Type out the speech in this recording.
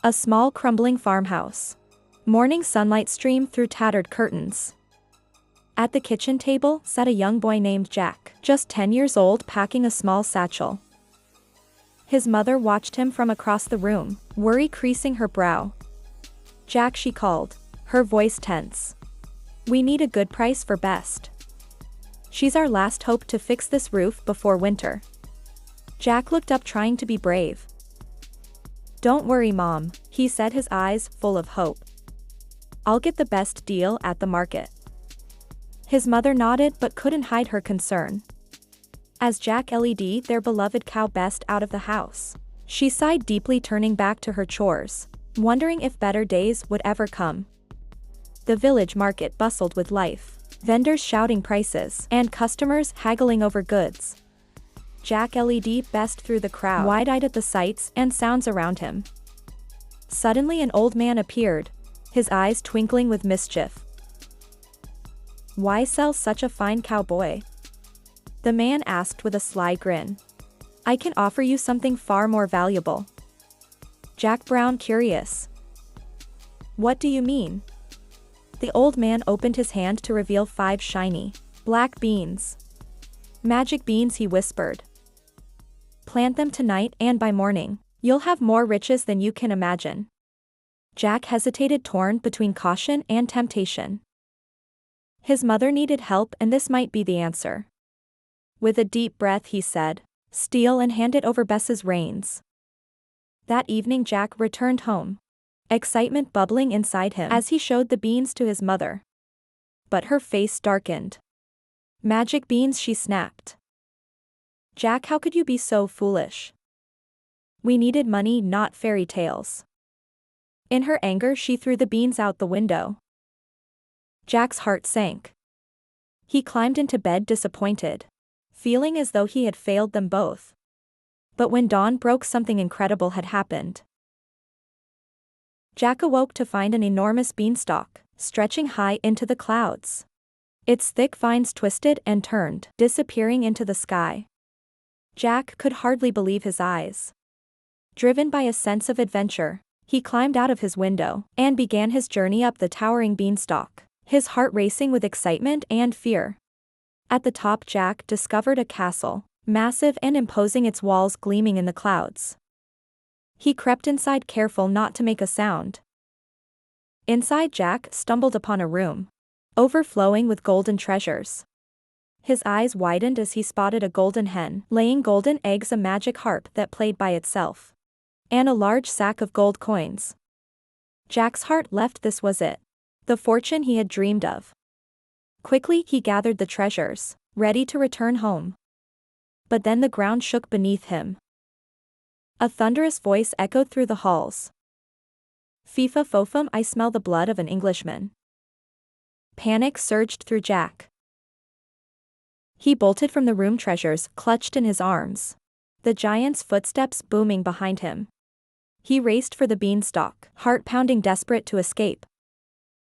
A small crumbling farmhouse. Morning sunlight streamed through tattered curtains. At the kitchen table sat a young boy named Jack, just 10 years old, packing a small satchel. His mother watched him from across the room, worry creasing her brow. "Jack," she called, her voice tense. "We need a good price for Best. She's our last hope to fix this roof before winter." Jack looked up, trying to be brave. "Don't worry, Mom," he said, his eyes full of hope. "I'll get the best deal at the market." His mother nodded but couldn't hide her concern. As Jack led their beloved cow Best out of the house, she sighed deeply, turning back to her chores, wondering if better days would ever come. The village market bustled with life, vendors shouting prices and customers haggling over goods. Jack led Best through the crowd, wide-eyed at the sights and sounds around him. Suddenly an old man appeared, his eyes twinkling with mischief. "Why sell such a fine cowboy?" the man asked with a sly grin. "I can offer you something far more valuable." Jack Brown, curious. "What do you mean?" The old man opened his hand to reveal 5 shiny, black beans. "Magic beans," he whispered. "Plant them tonight and by morning, you'll have more riches than you can imagine." Jack hesitated, torn between caution and temptation. His mother needed help, and this might be the answer. With a deep breath he said, "Steal and hand it over Bess's reins." That evening Jack returned home, excitement bubbling inside him as he showed the beans to his mother. But her face darkened. "Magic beans," she snapped. "Jack, how could you be so foolish? We needed money, not fairy tales." In her anger she threw the beans out the window. Jack's heart sank. He climbed into bed disappointed, feeling as though he had failed them both. But when dawn broke, something incredible had happened. Jack awoke to find an enormous beanstalk, stretching high into the clouds. Its thick vines twisted and turned, disappearing into the sky. Jack could hardly believe his eyes. Driven by a sense of adventure, he climbed out of his window and began his journey up the towering beanstalk, his heart racing with excitement and fear. At the top Jack discovered a castle, massive and imposing, its walls gleaming in the clouds. He crept inside, careful not to make a sound. Inside Jack stumbled upon a room, overflowing with golden treasures. His eyes widened as he spotted a golden hen laying golden eggs, a magic harp that played by itself, and a large sack of gold coins. Jack's heart leapt. This was it, the fortune he had dreamed of. Quickly he gathered the treasures, ready to return home. But then the ground shook beneath him. A thunderous voice echoed through the halls. "FIFA Fofum, I smell the blood of an Englishman." Panic surged through Jack. He bolted from the room, treasures clutched in his arms, the giant's footsteps booming behind him. He raced for the beanstalk, heart pounding, desperate to escape.